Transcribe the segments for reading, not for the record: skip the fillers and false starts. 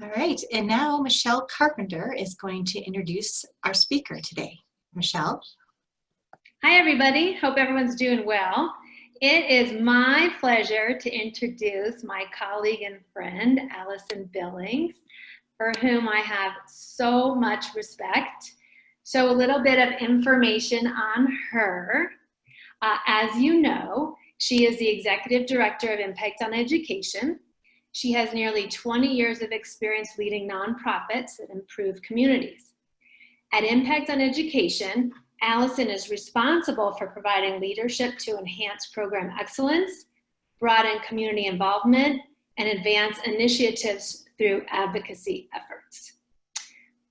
All right, and now Michelle Carpenter is going to introduce our speaker today. Michelle. Hi, everybody. Hope everyone's doing well. It is my pleasure to introduce my colleague and friend, Allison Billings, for whom I have so much respect. So a little bit of information on her. As you know, she is the Executive Director of Impact on Education. She has nearly 20 years of experience leading nonprofits that improve communities. At Impact on Education, Allison is responsible for providing leadership to enhance program excellence, broaden community involvement, and advance initiatives through advocacy efforts.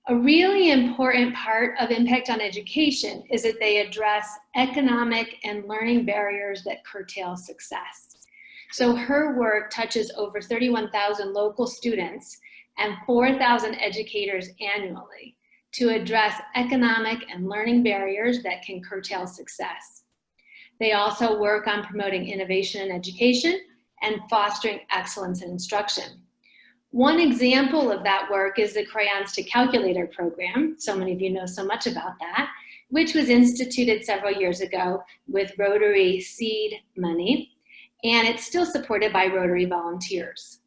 A really important part of Impact on Education is that they address economic and learning barriers that curtail success. So her work touches over 31,000 local students and 4,000 educators annually to address economic and learning barriers that can curtail success. They also work on promoting innovation in education and fostering excellence in instruction. One example of that work is the Crayons to Calculator program. So many of you know so much about that, which was instituted several years ago with Rotary seed money, and it's still supported by Rotary volunteers.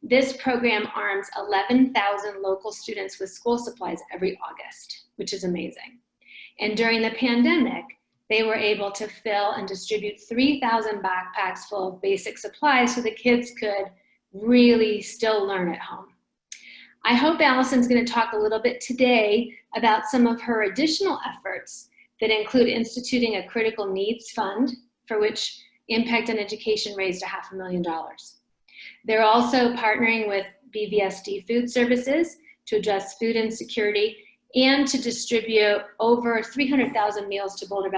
This program arms 11,000 local students with school supplies every August, which is amazing. And during the pandemic, they were able to fill and distribute 3,000 backpacks full of basic supplies so the kids could really still learn at home. I hope Allison's going to talk a little bit today about some of her additional efforts that include instituting a critical needs fund for which Impact on Education raised $500,000. They're also partnering with BVSD Food Services to address food insecurity and to distribute over 300,000 meals to Boulder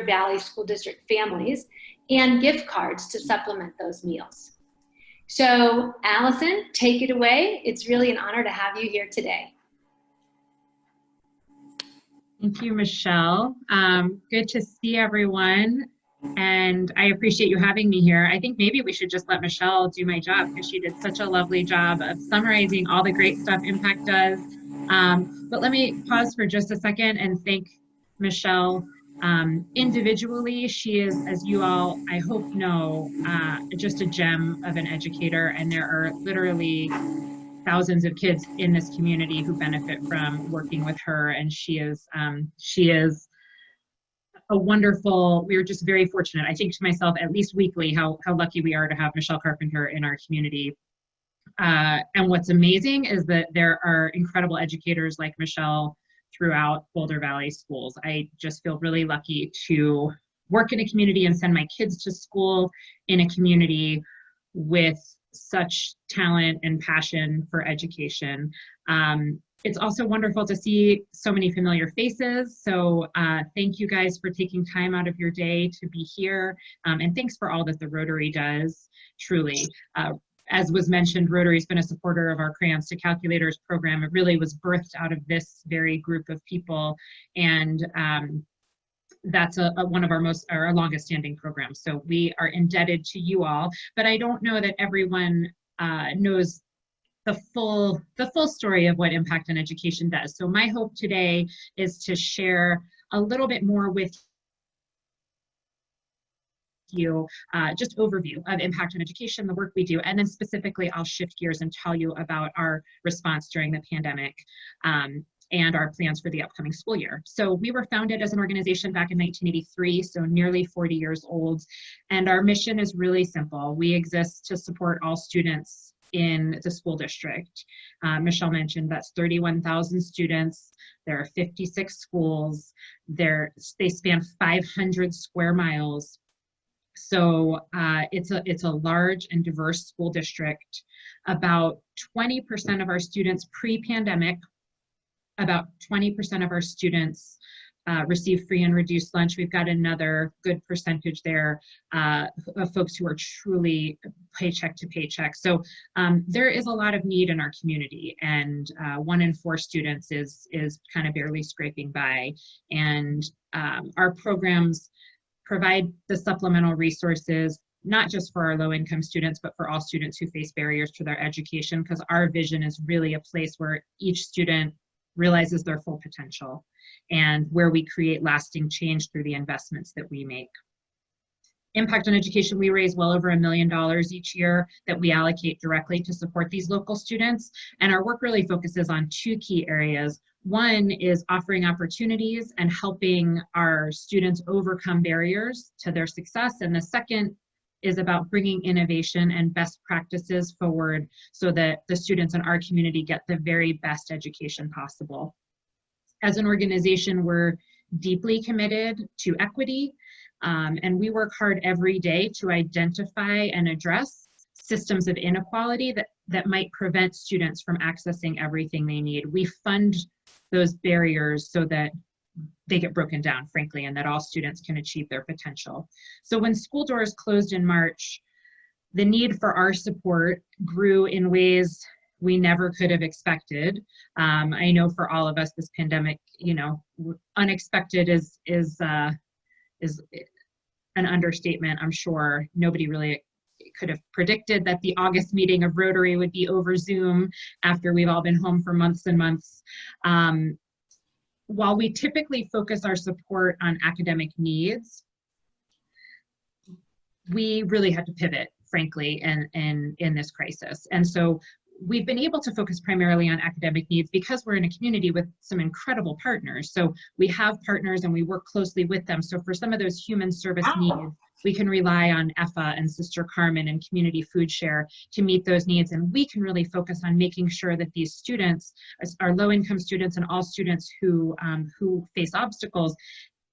Valley School District families and gift cards to supplement those meals. So Allison, take it away. It's really an honor to have you here today. Thank you, Michelle. Good to see everyone. And I appreciate you having me here. I think maybe we should just let Michelle do my job because she did such a lovely job of summarizing all the great stuff Impact does. But let me pause for just a second and thank Michelle individually. She is, as you all, I hope know, just a gem of an educator, and there are literally thousands of kids in this community who benefit from working with her, and she is a wonderful, we are just very fortunate. I think to myself, at least weekly, how lucky we are to have Michelle Carpenter in our community. And what's amazing is that there are incredible educators like Michelle throughout Boulder Valley schools. I just feel really lucky to work in a community and send my kids to school in a community with such talent and passion for education. It's also wonderful to see so many familiar faces. So thank you guys for taking time out of your day to be here. And thanks for all that the Rotary does, truly. As was mentioned, Rotary's been a supporter of our Crayons to Calculators program. It really was birthed out of this very group of people. And that's one of our longest standing programs. So we are indebted to you all, but I don't know that everyone knows the full story of what Impact on Education does. So my hope today is to share a little bit more with you, just overview of Impact on Education, the work we do, and then specifically I'll shift gears and tell you about our response during the pandemic and our plans for the upcoming school year. So we were founded as an organization back in 1983, so nearly 40 years old, and our mission is really simple. We exist to support all students in the school district. Michelle mentioned that's 31,000 students. There are 56 schools. They span 500 square miles. So it's a large and diverse school district. About 20% of our students pre-pandemic, about 20% of our students receive free and reduced lunch. We've got another good percentage there of folks who are truly paycheck to paycheck. So there is a lot of need in our community, and 1 in 4 students is kind of barely scraping by. And our programs provide the supplemental resources not just for our low-income students, but for all students who face barriers to their education, because our vision is really a place where each student realizes their full potential and where we create lasting change through the investments that we make. Impact on education, we raise well over $1 million each year that we allocate directly to support these local students. And our work really focuses on two key areas. One is offering opportunities and helping our students overcome barriers to their success. And the second is about bringing innovation and best practices forward so that the students in our community get the very best education possible. As an organization, we're deeply committed to equity, and we work hard every day to identify and address systems of inequality that might prevent students from accessing everything they need. We fund those barriers so that they get broken down, frankly, and that all students can achieve their potential. So when school doors closed in March, the need for our support grew in ways we never could have expected. I know for all of us, this pandemic, unexpected is an understatement. I'm sure nobody really could have predicted that the August meeting of Rotary would be over Zoom after we've all been home for months and months. While we typically focus our support on academic needs, we really had to pivot, frankly, in this crisis. And so we've been able to focus primarily on academic needs because we're in a community with some incredible partners. So we have partners and we work closely with them. So for some of those human service needs, we can rely on EFA and Sister Carmen and Community Food Share to meet those needs. And we can really focus on making sure that these students, our low-income students and all students who face obstacles,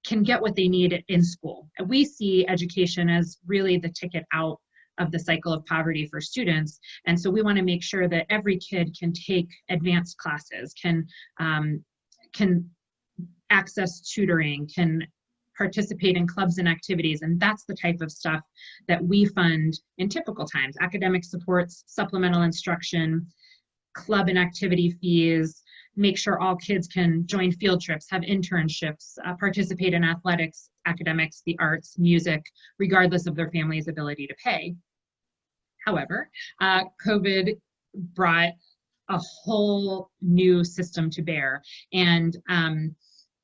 can get what they need in school. We see education as really the ticket out of the cycle of poverty for students. And so we want to make sure that every kid can take advanced classes, can access tutoring, can participate in clubs and activities. And that's the type of stuff that we fund in typical times: academic supports, supplemental instruction, club and activity fees, make sure all kids can join field trips, have internships, participate in athletics, academics, the arts, music, regardless of their family's ability to pay. However, COVID brought a whole new system to bear. And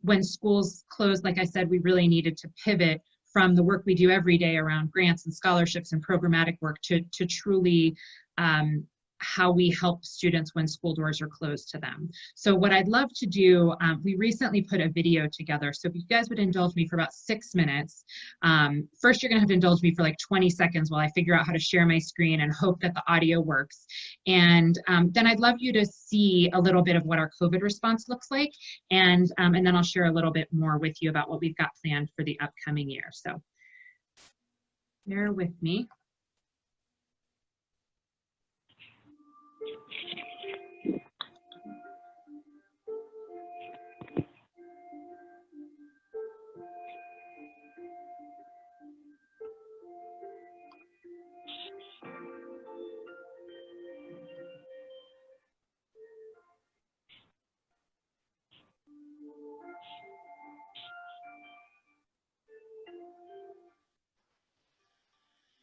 when schools closed, like I said, we really needed to pivot from the work we do every day around grants and scholarships and programmatic work to truly how we help students when school doors are closed to them. So what I'd love to do, we recently put a video together. So if you guys would indulge me for about 6 minutes. First, you're gonna have to indulge me for like 20 seconds while I figure out how to share my screen and hope that the audio works. And then I'd love you to see a little bit of what our COVID response looks like. And then I'll share a little bit more with you about what we've got planned for the upcoming year. So bear with me.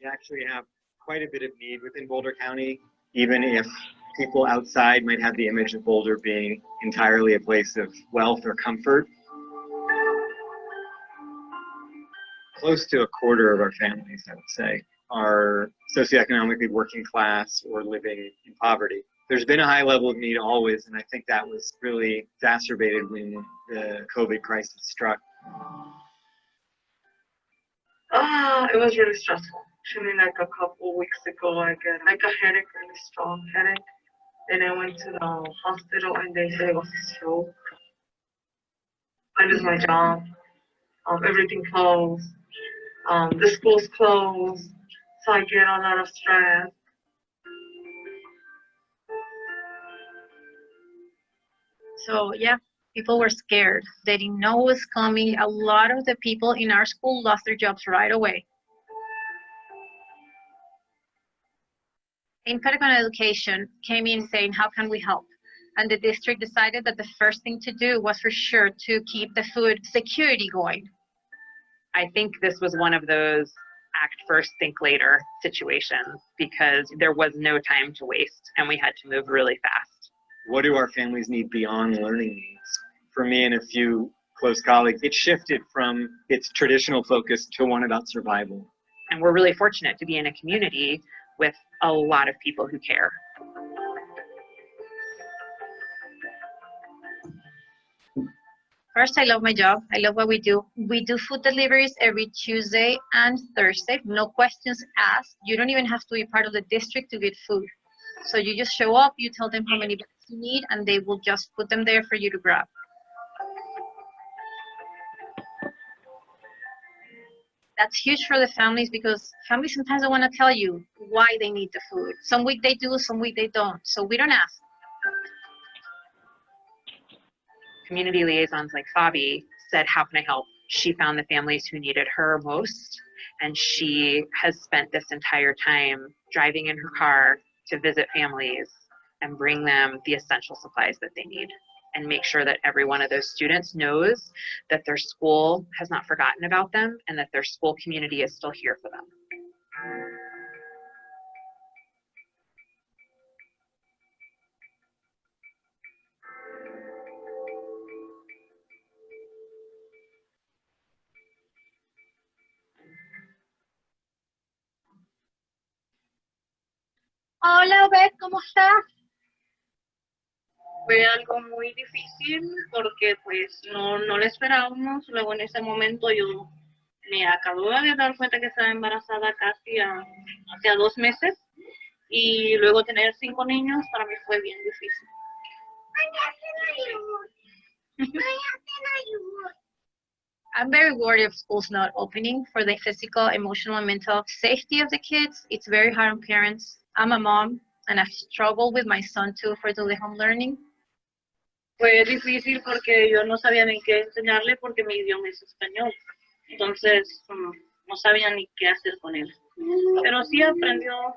We actually have quite a bit of need within Boulder County, even if people outside might have the image of Boulder being entirely a place of wealth or comfort. Close to a quarter of our families, I would say, are socioeconomically working class or living in poverty. There's been a high level of need always, and I think that was really exacerbated when the COVID crisis struck. It was really stressful. Actually, like a couple weeks ago, I got like a headache, really strong headache. Then I went to the hospital and they said it was a stroke. I lose my job. Everything closed. The school's closed. So I get a lot of stress. So yeah, people were scared. They didn't know what was coming. A lot of the people in our school lost their jobs right away. Impact on Education came in saying, how can we help? And the district decided that the first thing to do was for sure to keep the food security going. I think this was one of those act first, think later situations because there was no time to waste and we had to move really fast. What do our families need beyond learning needs? For me and a few close colleagues, it shifted from its traditional focus to one about survival. And we're really fortunate to be in a community with a lot of people who care. First, I love my job. I love what we do. We do food deliveries every Tuesday and Thursday. No questions asked. You don't even have to be part of the district to get food. So you just show up, you tell them how many bags you need, and they will just put them there for you to grab. That's huge for the families because families sometimes don't want to tell you why they need the food. Some week they do, some week they don't. So we don't ask. Community liaisons like Fabi said, how can I help? She found the families who needed her most, and she has spent this entire time driving in her car to visit families and bring them the essential supplies that they need and make sure that every one of those students knows that their school has not forgotten about them and that their school community is still here for them. Hola, Beth, ¿cómo estás? Fue algo muy difícil porque pues no lo esperábamos. Luego en ese momento yo me acabo de dar cuenta que estaba embarazada casi hacia 2 meses y luego tener 5 niños para mí fue bien difícil. I'm very worried of schools not opening for the physical, emotional, and mental safety of the kids. It's very hard on parents. I'm a mom, and I've struggled with my son too for the home learning. Fue difícil porque yo no sabía ni qué enseñarle porque mi idioma es español. Entonces no sabía ni qué hacer con él. Pero sí aprendió.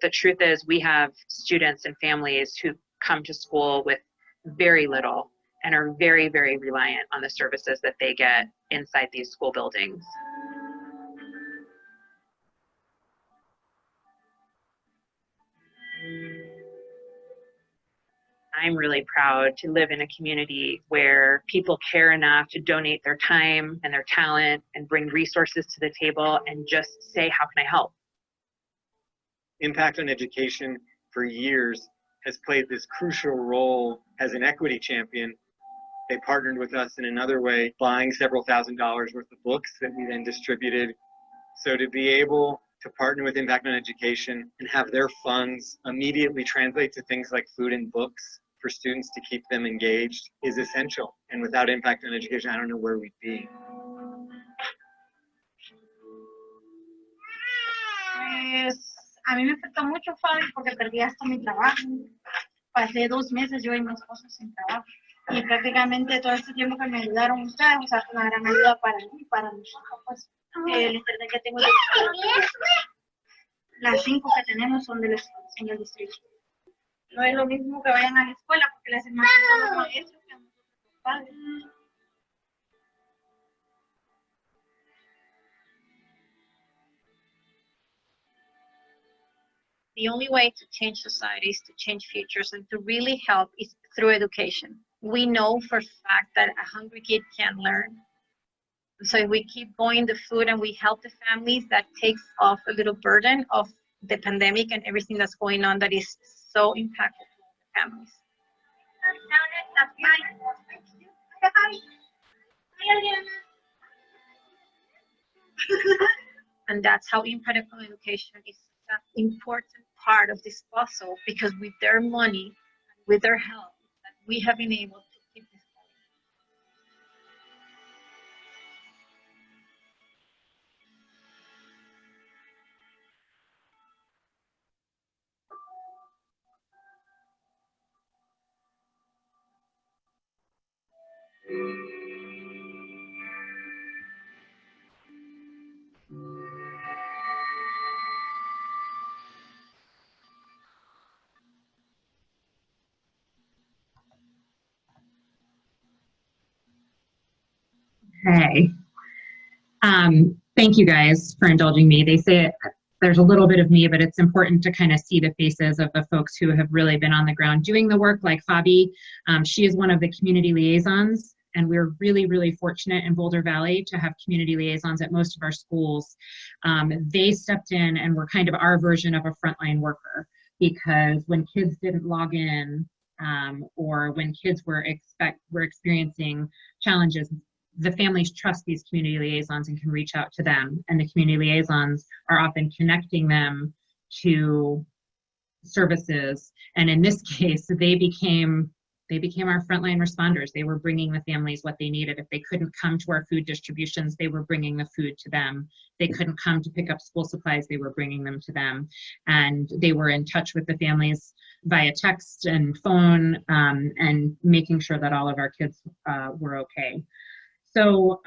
The truth is we have students and families who come to school with very little and are very, very reliant on the services that they get inside these school buildings. I'm really proud to live in a community where people care enough to donate their time and their talent and bring resources to the table and just say, how can I help? Impact on Education for years has played this crucial role as an equity champion. They partnered with us in another way, buying several $1,000s worth of books that we then distributed. So to be able to partner with Impact on Education and have their funds immediately translate to things like food and books for students to keep them engaged is essential. And without Impact on Education, I don't know where we'd be. Pues a mí me afectó mucho, Fabi, porque perdí hasta mi trabajo. Pasé 2 meses yo y mi esposo sin trabajo. Y prácticamente todo este tiempo que me ayudaron ustedes, o sea, fue una gran ayuda para mí y para mi hija, pues. El internet que tengo, las 5 que tenemos son del distrito. No es lo mismo que vayan a la escuela, porque les hacen más a los maestros que a nosotros los padres. The only way to change societies, to change futures, and to really help is through education. We know for a fact that a hungry kid can learn. So if we keep going the food and we help the families, that takes off a little burden of the pandemic and everything that's going on that is so impactful to the families. And that's how impact on education is an important part of this puzzle, because with their money, with their help, that we have been able to keep this going. Okay. Thank you guys for indulging me. They say there's a little bit of me, but it's important to kind of see the faces of the folks who have really been on the ground doing the work, like Fabi. She is one of the community liaisons, and we're really, really fortunate in Boulder Valley to have community liaisons at most of our schools. They stepped in and were kind of our version of a frontline worker, because when kids didn't log in, or when kids were experiencing challenges, the families trust these community liaisons and can reach out to them. And the community liaisons are often connecting them to services. And in this case, they became our frontline responders. They were bringing the families what they needed. If they couldn't come to our food distributions, they were bringing the food to them. They couldn't come to pick up school supplies, they were bringing them to them. And they were in touch with the families via text and phone, and making sure that all of our kids were okay. So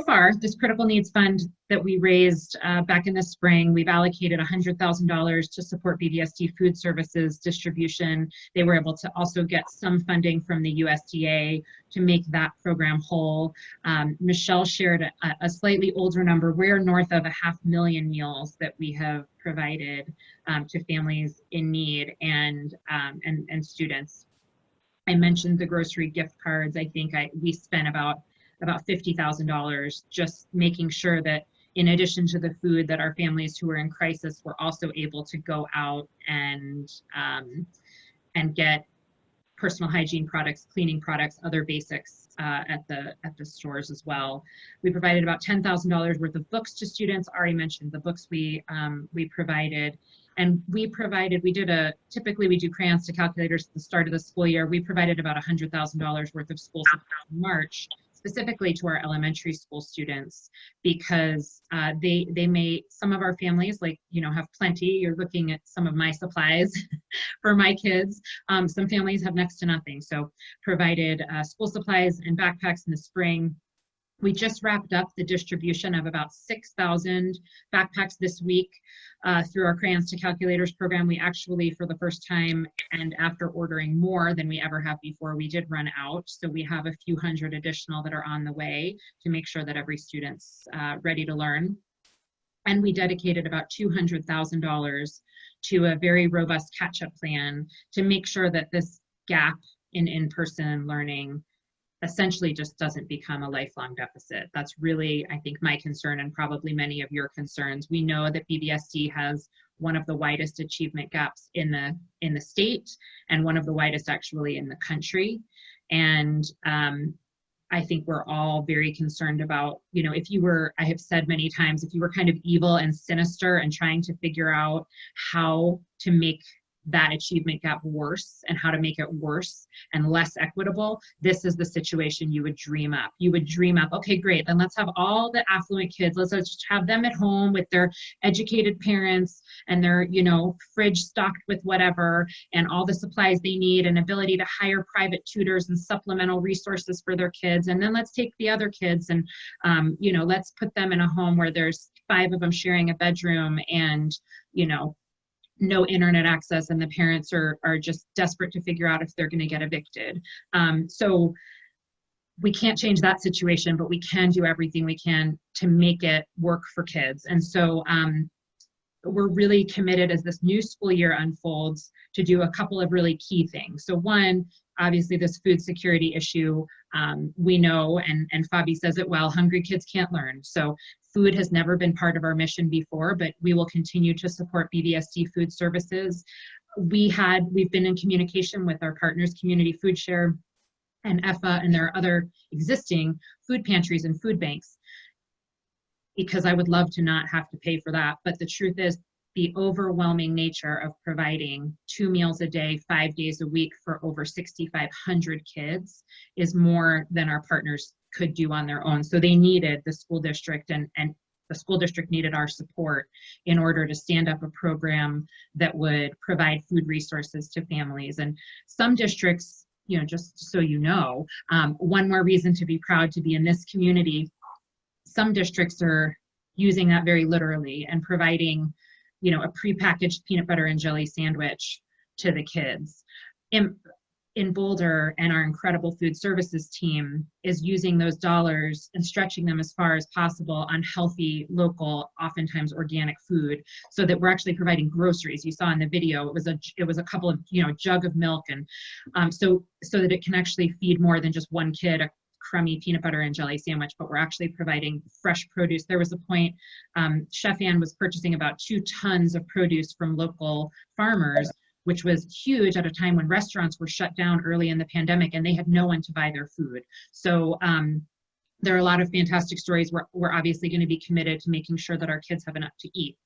far, this critical needs fund that we raised back in the spring, we've allocated $100,000 to support BDSD food services distribution. They were able to also get some funding from the USDA to make that program whole. Michelle shared a slightly older number. We're north of 500,000 meals that we have provided to families in need and students. I mentioned the grocery gift cards. I think we spent about $50,000 just making sure that, in addition to the food, that our families who were in crisis were also able to go out and get personal hygiene products, cleaning products, other basics at the stores as well. We provided about $10,000 worth of books to students. Already mentioned the books we provided. And typically we do crayons to calculators at the start of the school year. We provided about $100,000 worth of school supplies in March, specifically to our elementary school students, because some of our families, have plenty. You're looking at some of my supplies for my kids. Some families have next to nothing. So provided school supplies and backpacks in the spring. We just wrapped up the distribution of about 6,000 backpacks this week through our Crayons to Calculators program. We actually, for the first time, and after ordering more than we ever have before, we did run out. So we have a few hundred additional that are on the way to make sure that every student's ready to learn. And we dedicated about $200,000 to a very robust catch-up plan to make sure that this gap in in-person learning essentially just doesn't become a lifelong deficit. That's really, I think, my concern, and probably many of your concerns. We know that BBSD has one of the widest achievement gaps in the state, and one of the widest actually in the country. And I think we're all very concerned about, if you were, I have said many times, if you were kind of evil and sinister and trying to figure out how to make that achievement gap worse and how to make it worse and less equitable, this is the situation you would dream up. You would dream up, okay, great, then let's have all the affluent kids, let's just have them at home with their educated parents and their, fridge stocked with whatever and all the supplies they need and ability to hire private tutors and supplemental resources for their kids. And then let's take the other kids and, let's put them in a home where there's 5 of them sharing a bedroom and, no internet access, and the parents are just desperate to figure out if they're going to get evicted. So we can't change that situation, but we can do everything we can to make it work for kids. And so we're really committed, as this new school year unfolds, to do a couple of really key things. So one, obviously this food security issue, we know, and Fabi says it well, hungry kids can't learn. So food has never been part of our mission before, but we will continue to support BBSD food services. We've been in communication with our partners, Community Food Share and EFA, and there are other existing food pantries and food banks, because I would love to not have to pay for that. But the truth is, the overwhelming nature of providing 2 meals a day, 5 days a week for over 6,500 kids is more than our partners could do on their own. So they needed the school district, and the school district needed our support in order to stand up a program that would provide food resources to families. And some districts, just so you know, one more reason to be proud to be in this community, some districts are using that very literally and providing a prepackaged peanut butter and jelly sandwich to the kids. in Boulder, and our incredible food services team is using those dollars and stretching them as far as possible on healthy, local, oftentimes organic food, so that we're actually providing groceries. You saw in the video, it was a couple of, jug of milk, and so that it can actually feed more than just one kid a crummy peanut butter and jelly sandwich, but we're actually providing fresh produce. There was a point, Chef Ann was purchasing about 2 tons of produce from local farmers, which was huge at a time when restaurants were shut down early in the pandemic and they had no one to buy their food. So there are a lot of fantastic stories. We're obviously going to be committed to making sure that our kids have enough to eat.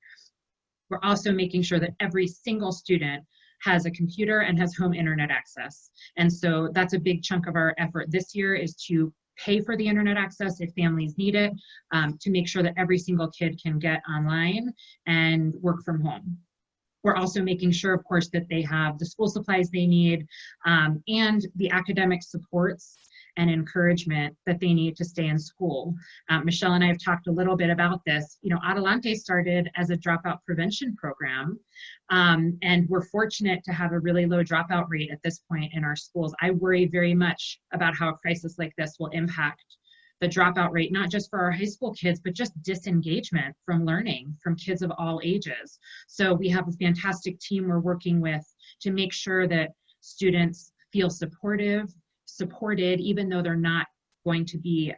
We're also making sure that every single student has a computer and has home internet access. And so that's a big chunk of our effort this year, is to pay for the internet access if families need it, to make sure that every single kid can get online and work from home. We're also making sure, of course, that they have the school supplies they need, and the academic supports and encouragement that they need to stay in school. Michelle and I have talked a little bit about this. Adelante started as a dropout prevention program, and we're fortunate to have a really low dropout rate at this point in our schools. I worry very much about how a crisis like this will impact the dropout rate, not just for our high school kids, but just disengagement from learning from kids of all ages. So we have a fantastic team we're working with to make sure that students feel supported, even though they're not going to be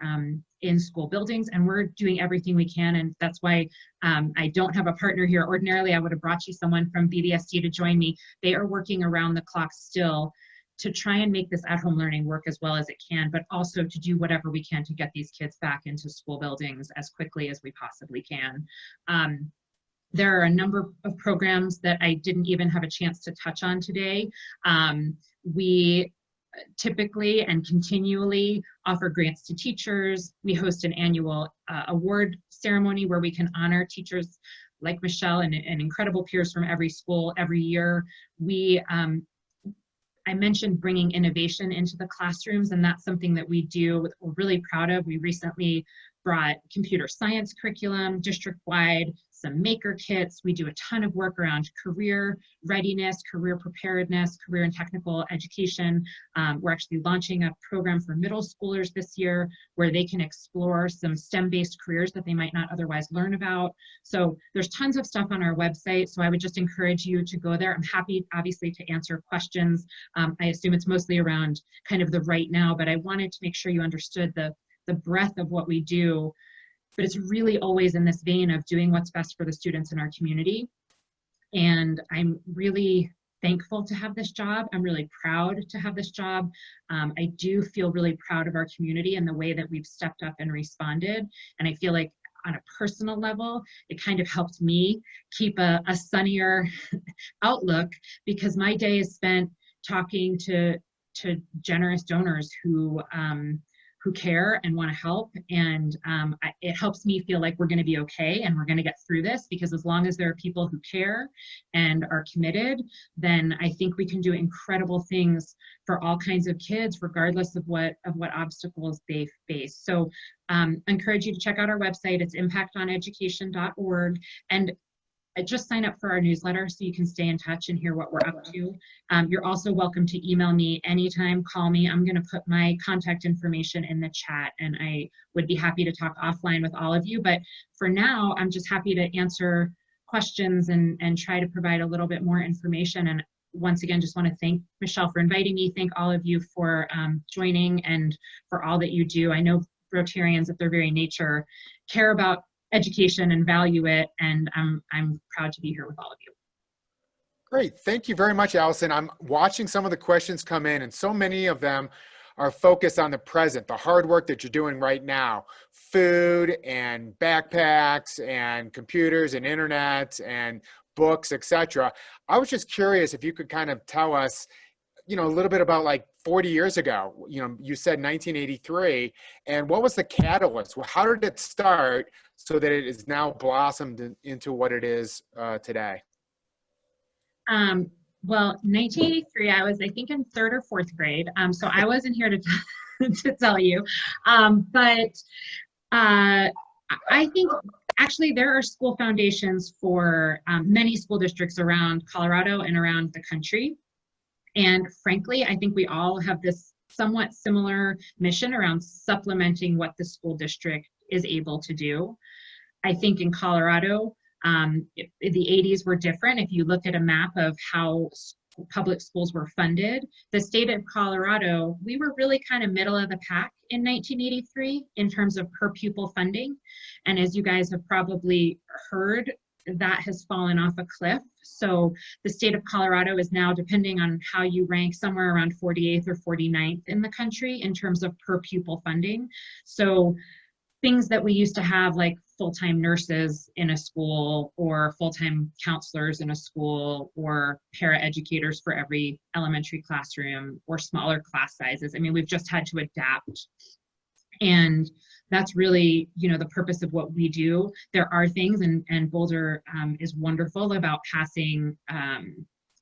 in school buildings. And we're doing everything we can. And that's why I don't have a partner here. Ordinarily, I would have brought you someone from BBSD to join me. They are working around the clock still to try and make this at-home learning work as well as it can, but also to do whatever we can to get these kids back into school buildings as quickly as we possibly can. There are a number of programs that I didn't even have a chance to touch on today. We typically and continually offer grants to teachers. We host an annual award ceremony where we can honor teachers like Michelle and incredible peers from every school every year. I mentioned bringing innovation into the classrooms, and that's something that we do, we're really proud of. We recently brought computer science curriculum district-wide, some maker kits. We do a ton of work around career readiness, career preparedness, career and technical education. We're actually launching a program for middle schoolers this year where they can explore some STEM-based careers that they might not otherwise learn about. So there's tons of stuff on our website. So I would just encourage you to go there. I'm happy, obviously, to answer questions. I assume it's mostly around kind of the right now, but I wanted to make sure you understood the breadth of what we do, but it's really always in this vein of doing what's best for the students in our community. And I'm really thankful to have this job. I'm really proud to have this job. I do feel really proud of our community and the way that we've stepped up and responded. And I feel like on a personal level, it kind of helped me keep a sunnier outlook, because my day is spent talking to generous donors who care and want to help. And it helps me feel like we're going to be okay and we're going to get through this, because as long as there are people who care and are committed, then I think we can do incredible things for all kinds of kids, regardless of what obstacles they face. So I encourage you to check out our website. It's impactoneducation.org. And just sign up for our newsletter so you can stay in touch and hear what we're up to. You're also welcome to email me anytime, call me. I'm going to put my contact information in the chat, and I would be happy to talk offline with all of you. But for now, I'm just happy to answer questions and try to provide a little bit more information. And once again, just want to thank Michelle for inviting me. Thank all of you for joining and for all that you do. I know Rotarians, at their very nature, care about education and value it, and I'm proud to be here with all of you. Great, thank you very much, Allison. I'm watching some of the questions come in, and so many of them are focused on the present, the hard work that you're doing right now, food and backpacks and computers and internet and books, etc. I was just curious if you could kind of tell us, a little bit about like 40 years ago. You said 1983, and what was the catalyst? Well, how did it start so that it is now blossomed into what it is today? Well, 1983, I was, I think, in 3rd or 4th grade. So I wasn't here to tell you. But I think actually there are school foundations for many school districts around Colorado and around the country. And frankly, I think we all have this somewhat similar mission around supplementing what the school district is able to do. I think in Colorado, the 80s were different. If you look at a map of how public schools were funded, the state of Colorado, we were really kind of middle of the pack in 1983 in terms of per pupil funding. And as you guys have probably heard, that has fallen off a cliff. So the state of Colorado is now, depending on how you rank, somewhere around 48th or 49th in the country in terms of per pupil funding. So things that we used to have, like full-time nurses in a school or full-time counselors in a school or para-educators for every elementary classroom or smaller class sizes. I mean, we've just had to adapt. And that's really, the purpose of what we do. There are things, and Boulder is wonderful about passing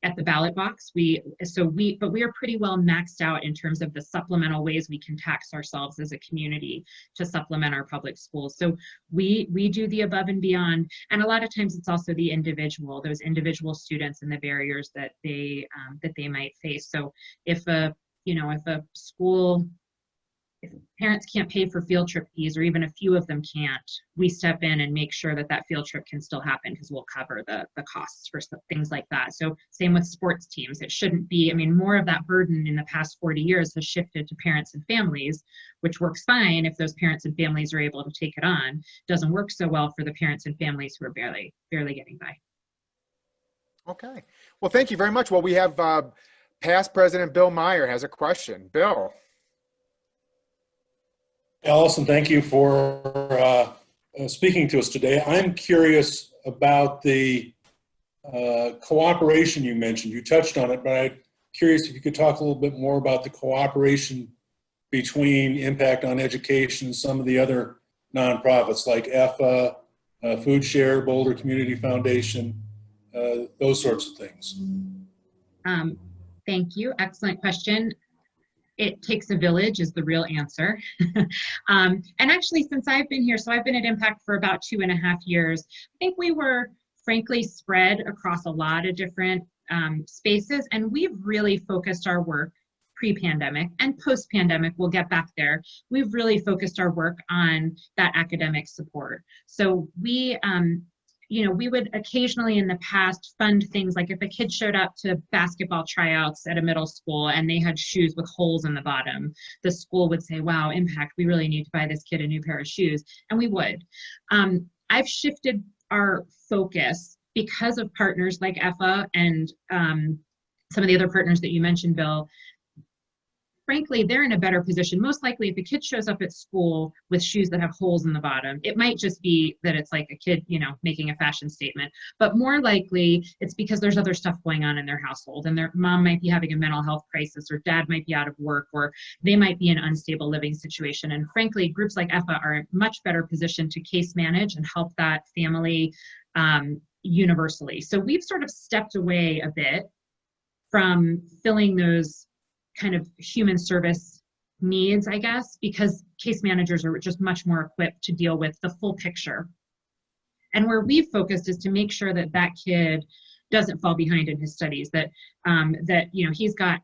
at the ballot box. But we are pretty well maxed out in terms of the supplemental ways we can tax ourselves as a community to supplement our public schools. So we do the above and beyond, and a lot of times it's also the those individual students and the barriers that they might face. So if a school, if parents can't pay for field trip fees, or even a few of them can't, we step in and make sure that field trip can still happen because we'll cover the costs for things like that. So same with sports teams. It shouldn't be, more of that burden in the past 40 years has shifted to parents and families, which works fine if those parents and families are able to take it on. Doesn't work so well for the parents and families who are barely getting by. Okay. Well, thank you very much. Well, we have past President Bill Meyer has a question. Bill. Allison, thank you for speaking to us today. I'm curious about the cooperation you mentioned. You touched on it, but I'm curious if you could talk a little bit more about the cooperation between Impact on Education and some of the other nonprofits like EFA, Food Share, Boulder Community Foundation, those sorts of things. Thank you. Excellent question. It takes a village is the real answer. And actually, since I've been here, so I've been at Impact for about 2.5 years, I think we were frankly spread across a lot of different spaces, and we've really focused our work pre-pandemic and post-pandemic, we'll get back there. We've really focused our work on that academic support. So we would occasionally in the past fund things like if a kid showed up to basketball tryouts at a middle school and they had shoes with holes in the bottom, the school would say, wow, Impact, we really need to buy this kid a new pair of shoes. And we would. I've shifted our focus because of partners like EFA and some of the other partners that you mentioned, Bill. Frankly, they're in a better position. Most likely, if a kid shows up at school with shoes that have holes in the bottom, it might just be that it's like a kid, making a fashion statement. But more likely, it's because there's other stuff going on in their household, and their mom might be having a mental health crisis, or dad might be out of work, or they might be in an unstable living situation. And frankly, groups like EFA are much better positioned to case manage and help that family universally. So we've sort of stepped away a bit from filling those kind of human service needs, I guess, because case managers are just much more equipped to deal with the full picture. And where we've focused is to make sure that that kid doesn't fall behind in his studies, that he's got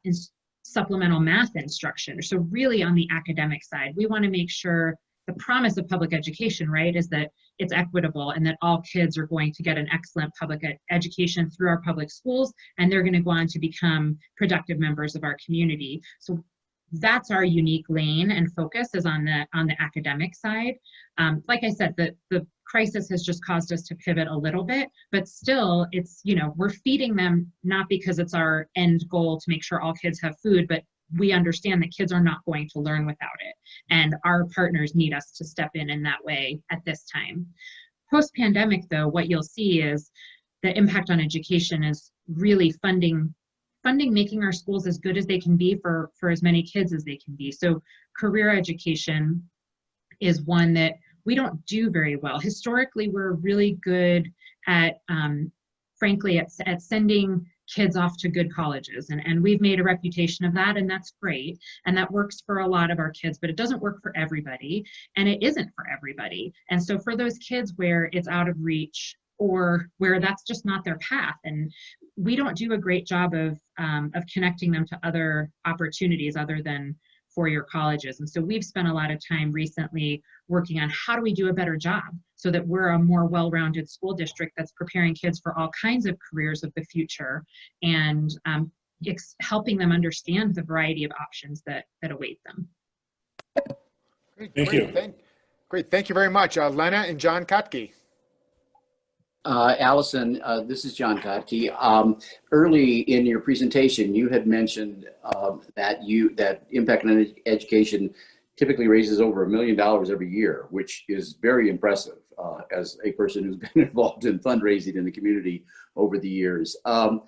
supplemental math instruction. So really on the academic side, we want to make sure the promise of public education, right, is that it's equitable and that all kids are going to get an excellent public education through our public schools, and they're going to go on to become productive members of our community. So that's our unique lane and focus is on the academic side. Like I said, the crisis has just caused us to pivot a little bit, but still it's, we're feeding them not because it's our end goal to make sure all kids have food, but we understand that kids are not going to learn without it. And our partners need us to step in that way at this time. Post-pandemic, though, what you'll see is the Impact on Education is really funding making our schools as good as they can be for as many kids as they can be. So career education is one that we don't do very well. Historically, we're really good at, frankly, at sending kids off to good colleges. And we've made a reputation of that, and that's great. And that works for a lot of our kids, but it doesn't work for everybody. And it isn't for everybody. And so for those kids where it's out of reach or where that's just not their path, and we don't do a great job of connecting them to other opportunities other than four-year colleges. And so we've spent a lot of time recently working on how do we do a better job so that we're a more well-rounded school district that's preparing kids for all kinds of careers of the future, and helping them understand the variety of options that await them. Thank you. Great, thank you very much. Lena and John Kotke. Allison, this is John Kotke. Early in your presentation, you had mentioned that impact on education typically raises over $1 million every year, which is very impressive as a person who's been involved in fundraising in the community over the years. Can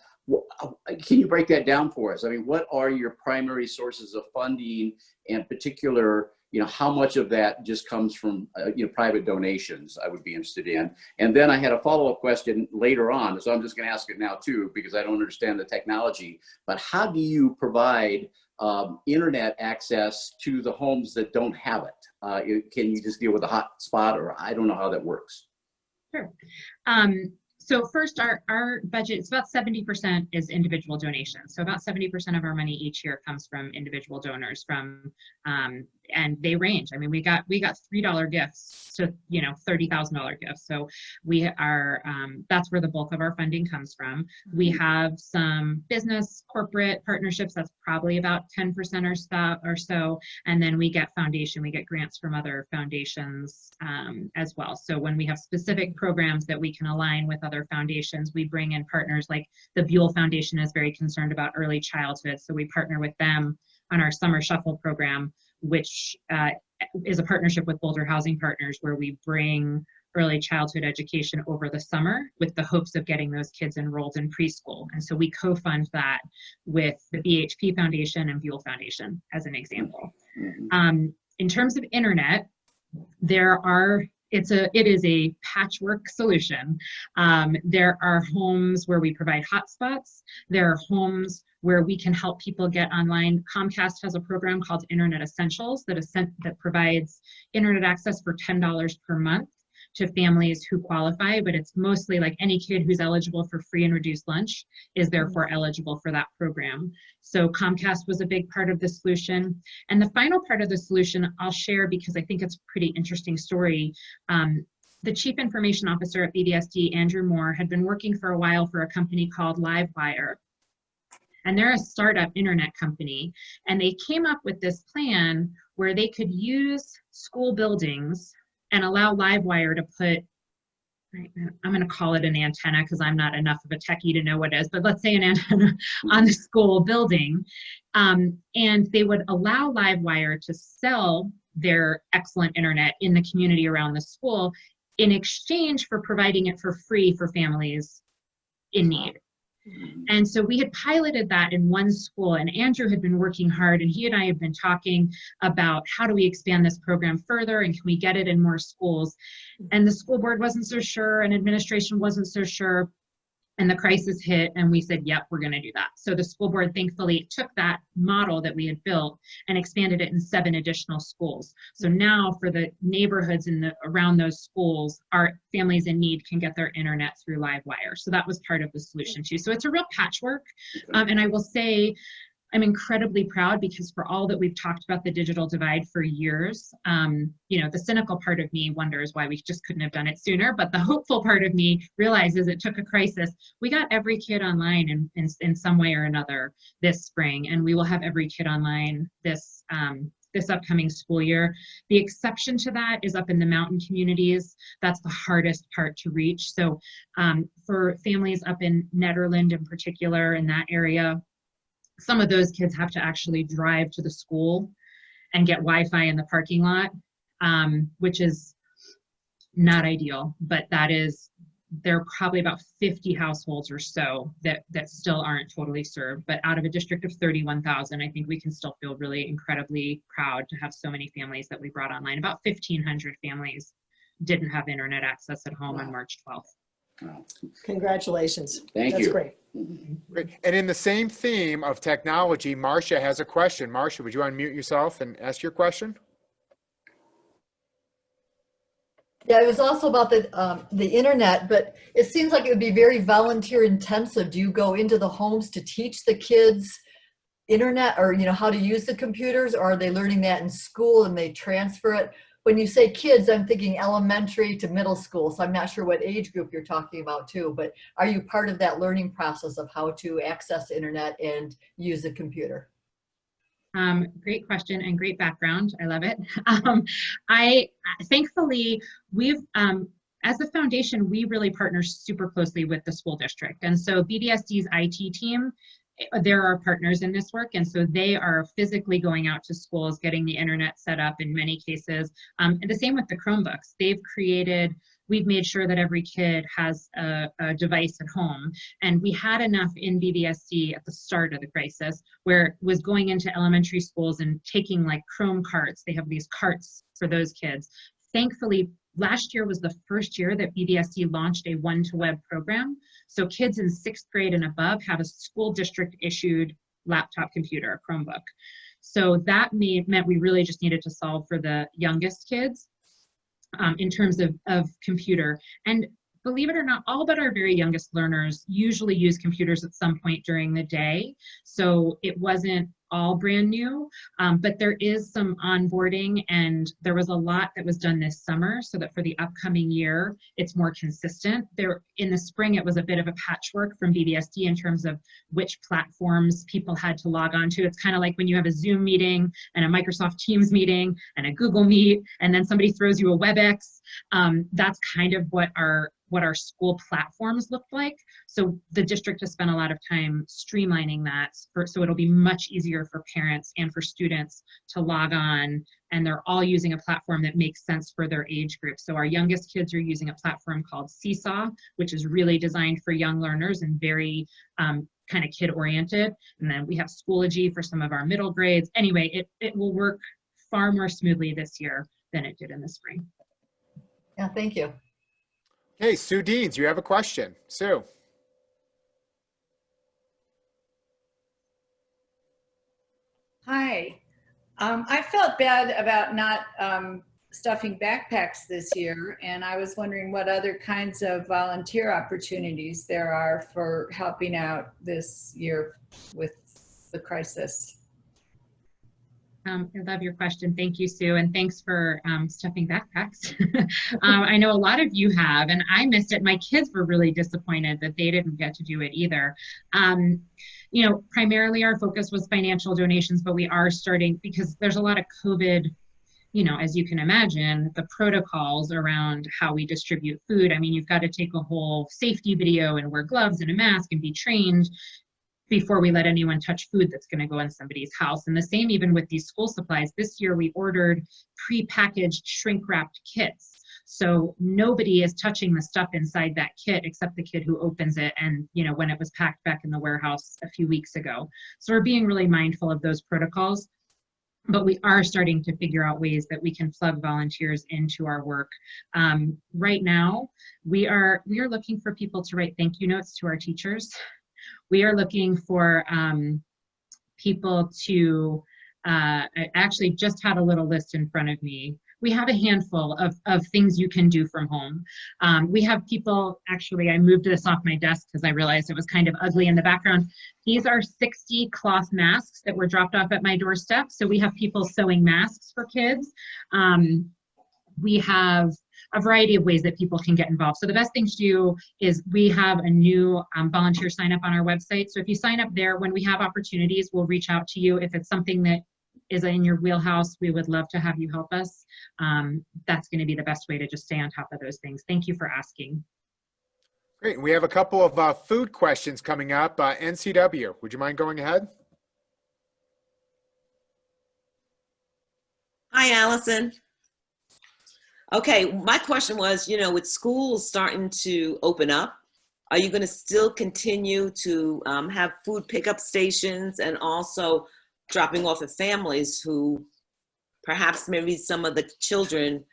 you break that down for us? I mean, what are your primary sources of funding, and particular, how much of that just comes from, private donations? I would be interested in. And then I had a follow-up question later on, so I'm just going to ask it now too, because I don't understand the technology. But how do you provide internet access to the homes that don't have it? Can you just deal with a hotspot, or I don't know how that works? Sure. So first, our budget is about 70% is individual donations. So about 70% of our money each year comes from individual donors, and they range. I mean, we got $3 gifts to $30,000 gifts. So we are that's where the bulk of our funding comes from. We have some business corporate partnerships. That's probably about 10% or so, and then we get grants from other foundations as well. So when we have specific programs that we can align with other foundations, we bring in partners. Like the Buell Foundation is very concerned about early childhood, so we partner with them on our Summer Shuffle program, which is a partnership with Boulder Housing Partners, where we bring early childhood education over the summer with the hopes of getting those kids enrolled in preschool. And so we co-fund that with the BHP Foundation and Buell Foundation, as an example. In terms of internet, it is a patchwork solution. There are homes where we provide hotspots. There are homes where we can help people get online. Comcast has a program called Internet Essentials that provides internet access for $10 per month to families who qualify, but it's mostly like any kid who's eligible for free and reduced lunch is therefore eligible for that program. So Comcast was a big part of the solution. And the final part of the solution I'll share, because I think it's a pretty interesting story. The Chief Information Officer at BDSD, Andrew Moore, had been working for a while for a company called Livewire. And they're a startup internet company. And they came up with this plan where they could use school buildings and allow Livewire to put, I'm going to call it an antenna because I'm not enough of a techie to know what it is, but let's say an antenna on the school building. And they would allow Livewire to sell their excellent internet in the community around the school in exchange for providing it for free for families in need. And so we had piloted that in one school, and Andrew had been working hard, and he and I had been talking about how do we expand this program further, and can we get it in more schools? And the school board wasn't so sure, and administration wasn't so sure. And the crisis hit, and we said, yep, we're going to do that. So the school board thankfully took that model that we had built and expanded it in 7 additional schools. So now for the neighborhoods around those schools, our families in need can get their internet through Livewire. So that was part of the solution too. So it's a real patchwork. And I will say, I'm incredibly proud, because for all that we've talked about the digital divide for years, the cynical part of me wonders why we just couldn't have done it sooner. But the hopeful part of me realizes it took a crisis. We got every kid online in some way or another this spring, and we will have every kid online this upcoming school year. The exception to that is up in the mountain communities. That's the hardest part to reach. So for families up in Nederland in particular, in that area, some of those kids have to actually drive to the school and get Wi-Fi in the parking lot, which is not ideal, but there are probably about 50 households or so that still aren't totally served. But out of a district of 31,000, I think we can still feel really incredibly proud to have so many families that we brought online. About 1,500 families didn't have internet access at home on March 12th. Congratulations. Thank you. That's great. Great. And in the same theme of technology, Marcia has a question. Marcia, would you unmute yourself and ask your question? Yeah, it was also about the internet, but it seems like it would be very volunteer intensive. Do you go into the homes to teach the kids internet, or how to use the computers, or are they learning that in school and they transfer it? When you say kids, I'm thinking elementary to middle school, so I'm not sure what age group you're talking about too, but are you part of that learning process of how to access the internet and use a computer? Great question and great background. I love it. I thankfully we've as a foundation, we really partner super closely with the school district, and so BDSD's IT team, they're our partners in this work, and so they are physically going out to schools, getting the internet set up in many cases. And the same with the Chromebooks. We've made sure that every kid has a device at home. And we had enough in BDSD at the start of the crisis where it was going into elementary schools and taking like Chrome carts. They have these carts for those kids. Thankfully, last year was the first year that BDSD launched a one-to-web program. So kids in 6th grade and above have a school district issued laptop computer, a Chromebook. So that meant we really just needed to solve for the youngest kids. In terms of computer. And believe it or not, all but our very youngest learners usually use computers at some point during the day. So it wasn't all brand new, but there is some onboarding, and there was a lot that was done this summer so that for the upcoming year, it's more consistent. In the spring, it was a bit of a patchwork from BDSD in terms of which platforms people had to log on to. It's kind of like when you have a Zoom meeting and a Microsoft Teams meeting and a Google Meet, and then somebody throws you a WebEx. That's kind of what our school platforms looked like. So the district has spent a lot of time streamlining that so it'll be much easier for parents and for students to log on, and they're all using a platform that makes sense for their age group. So our youngest kids are using a platform called Seesaw, which is really designed for young learners and very kind of kid oriented. And then we have Schoology for some of our middle grades. Anyway, it will work far more smoothly this year than it did in the spring. Yeah, thank you. Hey, Sue Deans, you have a question. Sue. Hi. I felt bad about not stuffing backpacks this year, and I was wondering what other kinds of volunteer opportunities there are for helping out this year with the crisis. I love your question. Thank you, Sue, and thanks for stuffing backpacks. I know a lot of you have, and I missed it. My kids were really disappointed that they didn't get to do it either. Primarily our focus was financial donations, but we are starting, because there's a lot of COVID, as you can imagine, the protocols around how we distribute food. I mean, you've got to take a whole safety video and wear gloves and a mask and be trained before we let anyone touch food that's going to go in somebody's house. And the same even with these school supplies. This year we ordered pre-packaged shrink-wrapped kits. So nobody is touching the stuff inside that kit except the kid who opens it and, when it was packed back in the warehouse a few weeks ago. So we're being really mindful of those protocols. But we are starting to figure out ways that we can plug volunteers into our work. Right now, we are looking for people to write thank you notes to our teachers. We are looking for people to, I actually just had a little list in front of me. We have a handful of things you can do from home. We have people, actually, I moved this off my desk because I realized it was kind of ugly in the background. These are 60 cloth masks that were dropped off at my doorstep. So we have people sewing masks for kids. We have a variety of ways that people can get involved. So the best thing to do is we have a new volunteer sign up on our website. So if you sign up there, when we have opportunities, we'll reach out to you. If it's something that is in your wheelhouse, we would love to have you help us. That's going to be the best way to just stay on top of those things. Thank you for asking. Great. We have a couple of food questions coming up. NCW, would you mind going ahead? Hi, Allison. Okay, my question was, with schools starting to open up, are you going to still continue to have food pickup stations and also dropping off at families who perhaps maybe some of the children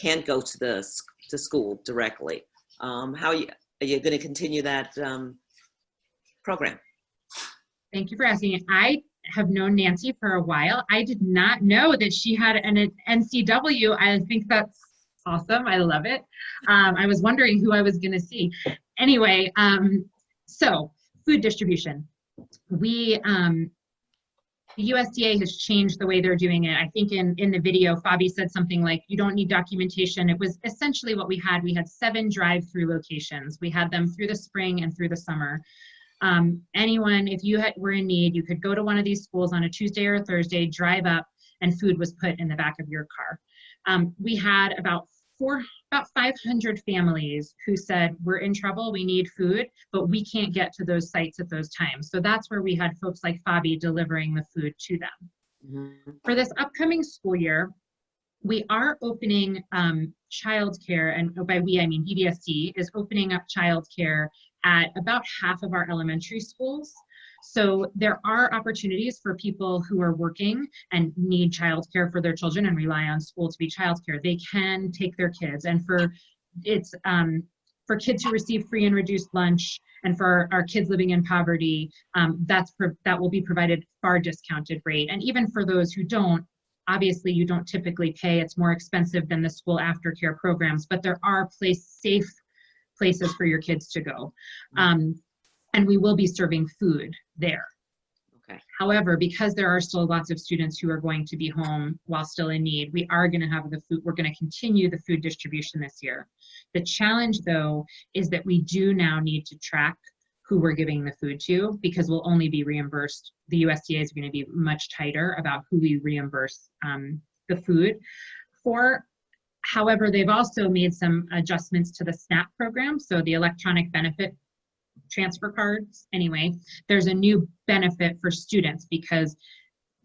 can't go to school directly? Are you going to continue that program? Thank you for asking. I have known Nancy for a while. I did not know that she had an NCW. I think that's Awesome. I love it. I was wondering who I was going to see. Anyway, so food distribution. The USDA has changed the way they're doing it. I think in the video, Fabi said something like, you don't need documentation. It was essentially what we had. We had 7 drive-through locations. We had them through the spring and through the summer. Anyone, if you were in need, you could go to one of these schools on a Tuesday or a Thursday, drive up, and food was put in the back of your car. We had about 500 families who said, we're in trouble, we need food, but we can't get to those sites at those times. So that's where we had folks like Fabi delivering the food to them. Mm-hmm. For this upcoming school year, we are opening childcare, and by we, I mean BBSD is opening up childcare at about half of our elementary schools. So there are opportunities for people who are working and need childcare for their children and rely on school to be childcare. They can take their kids, and for kids who receive free and reduced lunch, and for our kids living in poverty, that will be provided far discounted rate. And even for those who don't, obviously you don't typically pay. It's more expensive than the school aftercare programs, but there are safe places for your kids to go. And we will be serving food there. Okay. However, because there are still lots of students who are going to be home while still in need, we are going to have the food. We're going to continue the food distribution this year. The challenge, though, is that we do now need to track who we're giving the food to, because we'll only be reimbursed. The USDA is going to be much tighter about who we reimburse the food for. However, they've also made some adjustments to the SNAP program, so the electronic benefit transfer cards. Anyway, there's a new benefit for students because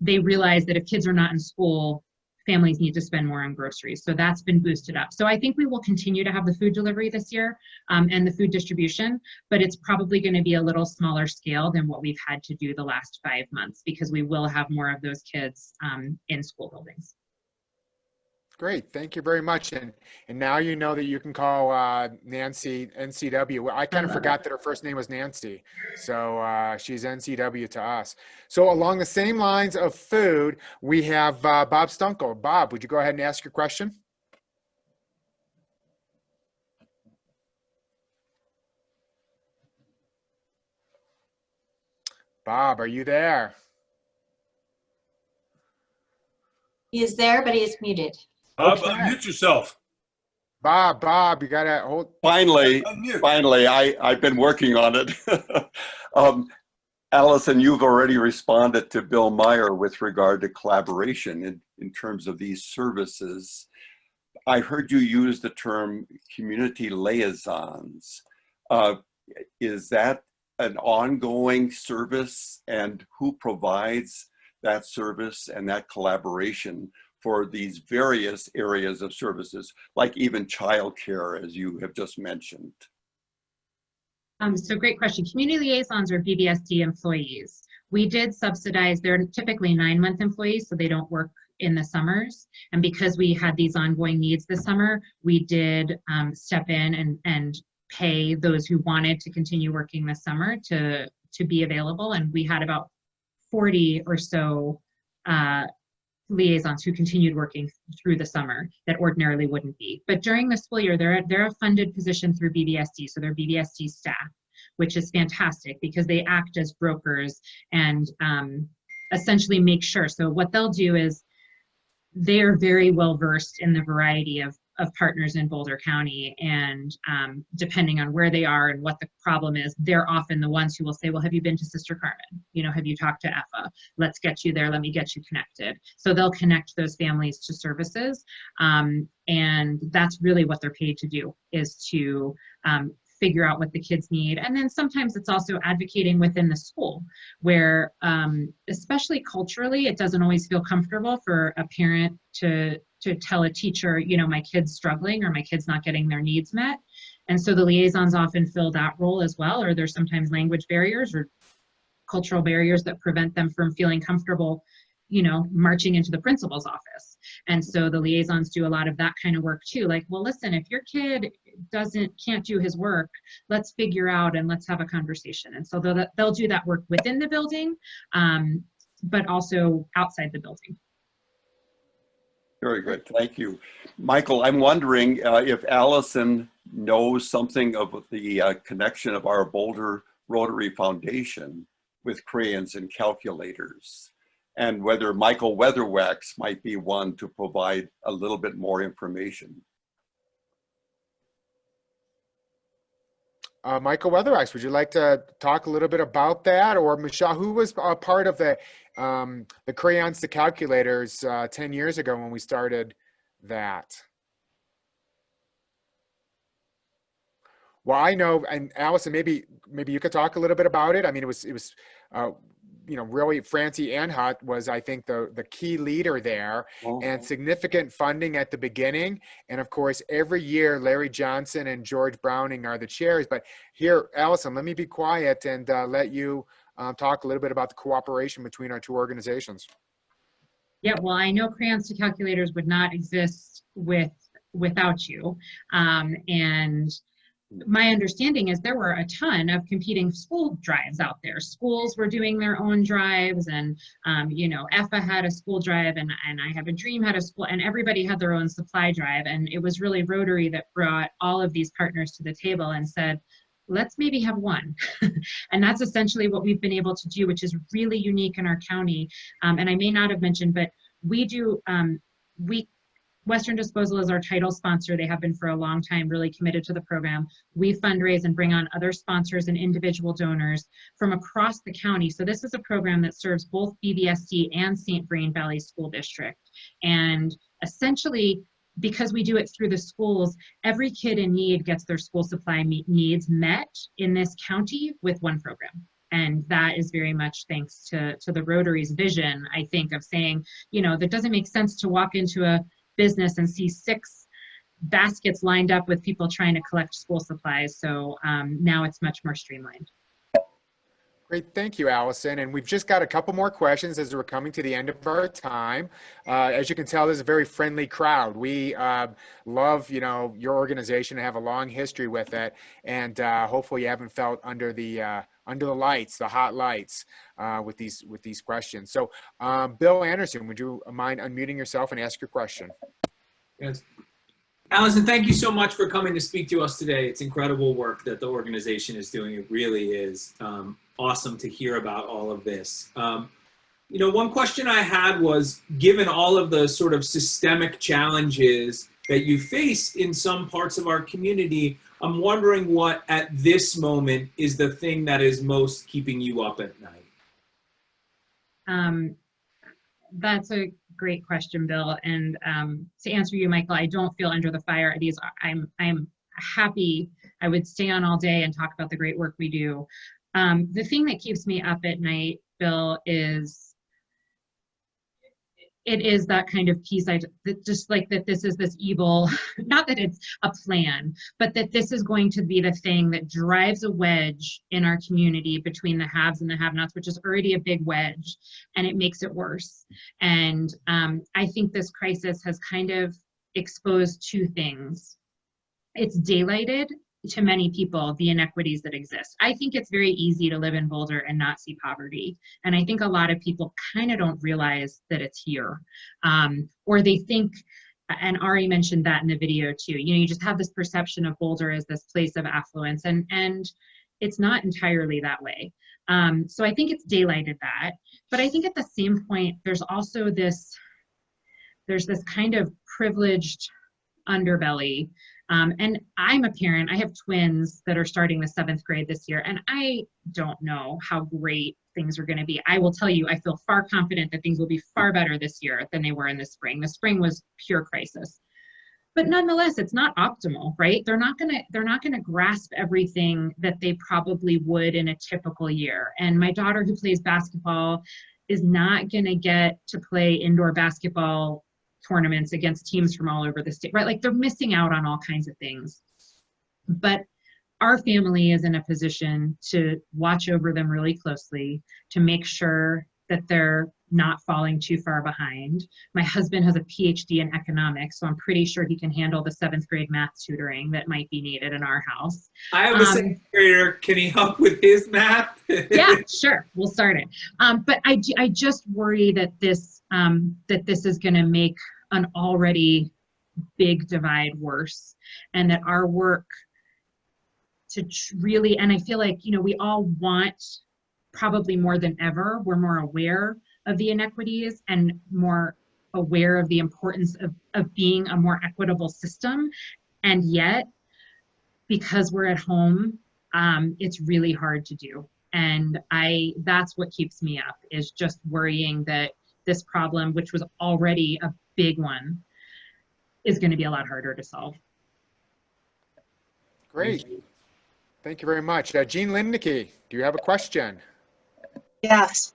they realize that if kids are not in school, families need to spend more on groceries. So that's been boosted up. So I think we will continue to have the food delivery this year and the food distribution, but it's probably going to be a little smaller scale than what we've had to do the last 5 months, because we will have more of those kids in school buildings. Great, thank you very much. And now you know that you can call Nancy NCW. Well, I kind of forgot that her first name was Nancy, so she's NCW to us. So along the same lines of food, we have Bob Stunkel. Bob, would you go ahead and ask your question? Bob, are you there? He is there, but he is muted. Bob, unmute yourself. Bob, you gotta hold. Finally, I've been working on it. Allison, you've already responded to Bill Meyer with regard to collaboration in terms of these services. I heard you use the term community liaisons. Is that an ongoing service, and who provides that service and that collaboration for these various areas of services, like even childcare, as you have just mentioned? So great question. Community liaisons are BBSD employees. We did subsidize, they're typically 9-month employees, so they don't work in the summers. And because we had these ongoing needs this summer, we did step in and pay those who wanted to continue working this summer to be available. And we had about 40 or so liaisons who continued working through the summer that ordinarily wouldn't be. But during the school year, they're a funded position through BBSD, so they're BBSD staff, which is fantastic because they act as brokers and essentially make sure. So what they'll do is they're very well versed in the variety of partners in Boulder County, and depending on where they are and what the problem is, they're often the ones who will say, well, have you been to Sister Carmen? You know, have you talked to EFA? Let's get you there, let me get you connected. So they'll connect those families to services, and that's really what they're paid to do, is to figure out what the kids need. And then sometimes it's also advocating within the school where, especially culturally, it doesn't always feel comfortable for a parent to tell a teacher, you know, my kid's struggling or my kid's not getting their needs met. And so the liaisons often fill that role as well, or there's sometimes language barriers or cultural barriers that prevent them from feeling comfortable, you know, marching into the principal's office. And so the liaisons do a lot of that kind of work too. Like, well, listen, if your kid can't do his work, let's figure out and let's have a conversation. And so they'll do that work within the building, but also outside the building. Very good, thank you. Michael, I'm wondering if Allison knows something of the connection of our Boulder Rotary Foundation with crayons and calculators, and whether Michael Weatherwax might be one to provide a little bit more information. Michael Weatherwax, would you like to talk a little bit about that? Or Michelle, who was a part of the crayons to calculators 10 years ago when we started that? Well, I know, and Allison, maybe you could talk a little bit about it. I mean, it was you know, really Francie Anhut was, I think, the key leader there, and significant funding at the beginning. And of course, every year, Larry Johnson and George Browning are the chairs. But here, Allison, let me be quiet and let you talk a little bit about the cooperation between our two organizations. Yeah, well, I know crayons to calculators would not exist without you. And my understanding is there were a ton of competing school drives out there. Schools were doing their own drives, and you know, EFA had a school drive, and I Have a Dream had a school, and everybody had their own supply drive. And it was really Rotary that brought all of these partners to the table and said, let's maybe have one. And that's essentially what we've been able to do, which is really unique in our county. And I may not have mentioned, but we do, Western Disposal is our title sponsor. They have been for a long time, really committed to the program. We fundraise and bring on other sponsors and individual donors from across the county. So this is a program that serves both BVSD and St. Vrain Valley School District. And essentially, because we do it through the schools, every kid in need gets their school supply needs met in this county with one program. And that is very much thanks to the Rotary's vision, I think, of saying, you know, that doesn't make sense to walk into a business and see 6 baskets lined up with people trying to collect school supplies. So now it's much more streamlined. Great, thank you, Allison. And we've just got a couple more questions as we're coming to the end of our time. As you can tell, this is a very friendly crowd. We love, you know, your organization and have a long history with it. And hopefully you haven't felt under the lights, the hot lights, with these questions. So, Bill Anderson, would you mind unmuting yourself and ask your question? Yes. Allison, thank you so much for coming to speak to us today. It's incredible work that the organization is doing. It really is awesome to hear about all of this. You know, one question I had was, given all of the sort of systemic challenges that you face in some parts of our community, I'm wondering what at this moment is the thing that is most keeping you up at night? That's a great question, Bill. And to answer you, Michael, I don't feel under the fire. I'm happy. I would stay on all day and talk about the great work we do. The thing that keeps me up at night, Bill, is it is that kind of piece. Just like that this is this evil, not that it's a plan, but that this is going to be the thing that drives a wedge in our community between the haves and the have-nots, which is already a big wedge, and it makes it worse. And I think this crisis has kind of exposed 2 things. It's daylighted to many people the inequities that exist. I think it's very easy to live in Boulder and not see poverty. And I think a lot of people kind of don't realize that it's here. Or they think, and Ari mentioned that in the video too, you know, you just have this perception of Boulder as this place of affluence, and it's not entirely that way. So I think it's daylighted that. But I think at the same point, there's also there's this kind of privileged underbelly. And I'm a parent. I have twins that are starting the 7th grade this year, and I don't know how great things are going to be. I will tell you, I feel far confident that things will be far better this year than they were in the spring. The spring was pure crisis. But nonetheless, it's not optimal, right? They're not gonna grasp everything that they probably would in a typical year. And my daughter, who plays basketball, is not gonna get to play indoor basketball tournaments against teams from all over the state, right? Like, they're missing out on all kinds of things. But our family is in a position to watch over them really closely, to make sure that they're not falling too far behind. My husband has a PhD in economics, so I'm pretty sure he can handle the 7th grade math tutoring that might be needed in our house. I have a 7th grader. Can he help with his math? Yeah, sure. We'll start it. But I just worry that this is going to make an already big divide worse, and that our work to really, and I feel like, you know, we all want, probably more than ever, we're more aware of the inequities and more aware of the importance of being a more equitable system. And yet, because we're at home, it's really hard to do. And that's what keeps me up, is just worrying that this problem, which was already a big one, is going to be a lot harder to solve. Great. Thank you very much. Jean Lindnicke, do you have a question? Yes.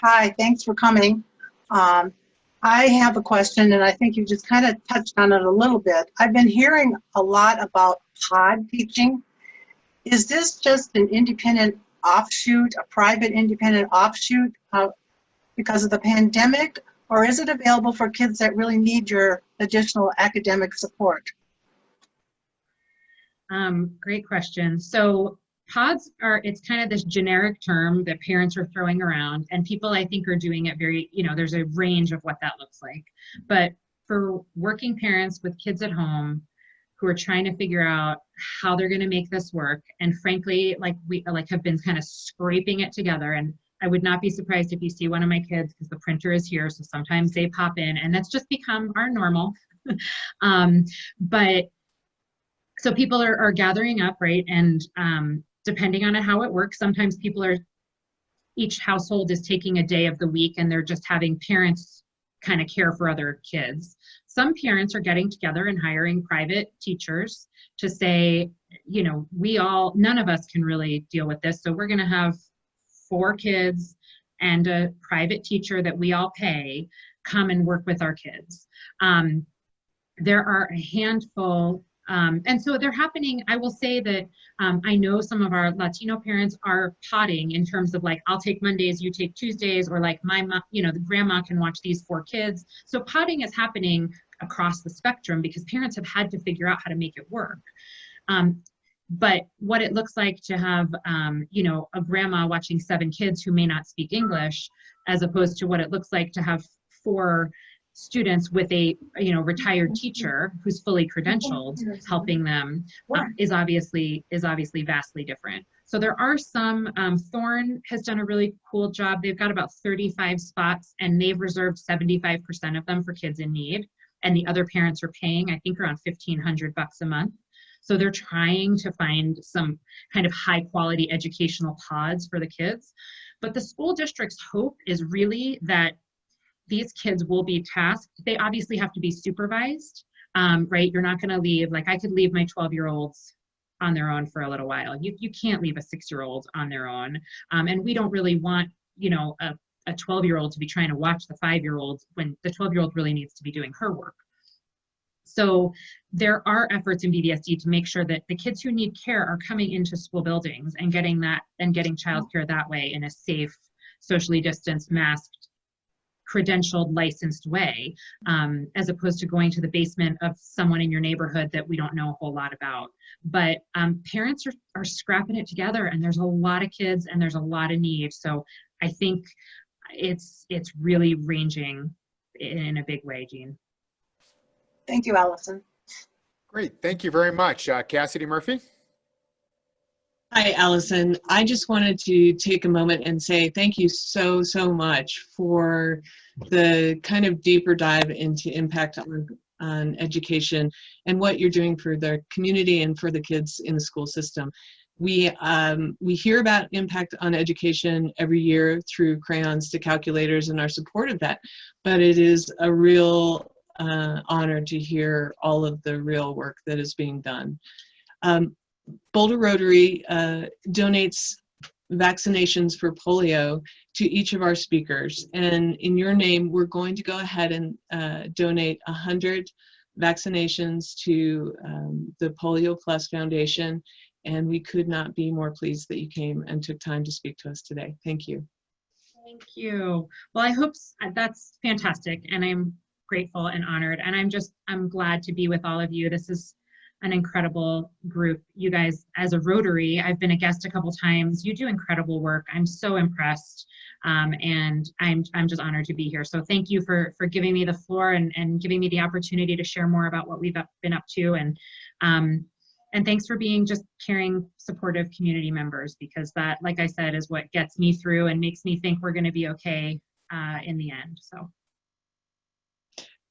Hi, thanks for coming. I have a question, and I think you just kind of touched on it a little bit. I've been hearing a lot about pod teaching. Is this just an independent offshoot, a private independent offshoot because of the pandemic, or is it available for kids that really need your additional academic support? Great question. So pods it's kind of this generic term that parents are throwing around, and people, I think, are doing it very, you know, there's a range of what that looks like. But for working parents with kids at home who are trying to figure out how they're going to make this work, and frankly, we have been kind of scraping it together, and I would not be surprised if you see one of my kids, because the printer is here, so sometimes they pop in, and that's just become our normal. But so people are gathering up, right? And depending on how it works, sometimes each household is taking a day of the week, and they're just having parents kind of care for other kids. Some parents are getting together and hiring private teachers to say, you know, none of us can really deal with this, so we're going to have 4 kids and a private teacher that we all pay come and work with our kids. There are a handful. And so they're happening. I will say that I know some of our Latino parents are potting in terms of like, I'll take Mondays, you take Tuesdays, or like my mom, you know, the grandma can watch these 4 kids. So potting is happening across the spectrum because parents have had to figure out how to make it work. But what it looks like to have, you know, a grandma watching 7 kids who may not speak English, as opposed to what it looks like to have 4 students with a, you know, retired teacher who's fully credentialed helping them, is obviously vastly different. So there are some, Thorne has done a really cool job. They've got about 35 spots, and they've reserved 75% of them for kids in need. And the other parents are paying, I think, around $1,500 a month. So they're trying to find some kind of high quality educational pods for the kids. But the school district's hope is really that these kids will be tasked. They obviously have to be supervised, right? You're not gonna leave, like I could leave my 12-year-olds on their own for a little while. You can't leave a 6-year-old on their own. And we don't really want, you know, a 12-year-old to be trying to watch the 5-year-old when the 12-year-old really needs to be doing her work. So there are efforts in BDSD to make sure that the kids who need care are coming into school buildings and getting childcare that way in a safe, socially distanced, masked, credentialed, licensed way, as opposed to going to the basement of someone in your neighborhood that we don't know a whole lot about. But parents are scrapping it together, and there's a lot of kids and there's a lot of need. So I think it's really ranging in a big way, Jean. Thank you, Allison. Great. Thank you very much. Cassidy Murphy. Hi, Allison. I just wanted to take a moment and say thank you so much for the kind of deeper dive into impact on education and what you're doing for the community and for the kids in the school system. We hear about impact on education every year through crayons to calculators and our support of that, but it is a real honor to hear all of the real work that is being done. Boulder Rotary donates vaccinations for polio to each of our speakers, and in your name we're going to go ahead and donate 100 vaccinations to the Polio Plus Foundation, and we could not be more pleased that you came and took time to speak to us today. Thank you. Thank you. Well, I hope that's fantastic, and I'm grateful and honored, and I'm glad to be with all of you. This is an incredible group. You guys, as a Rotary, I've been a guest a couple times. You do incredible work. I'm so impressed, and I'm just honored to be here. So thank you for giving me the floor and giving me the opportunity to share more about what we've been up to, and thanks for being just caring, supportive community members, because that, like I said, is what gets me through and makes me think we're going to be okay in the end. So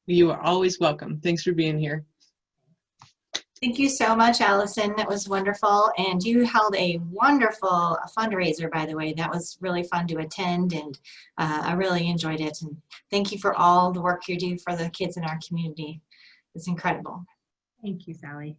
you are always welcome. Thanks for being here. Thank you so much, Allison. That was wonderful. And you held a wonderful fundraiser, by the way. That was really fun to attend, and I really enjoyed it. And thank you for all the work you do for the kids in our community. It's incredible. Thank you, Sally.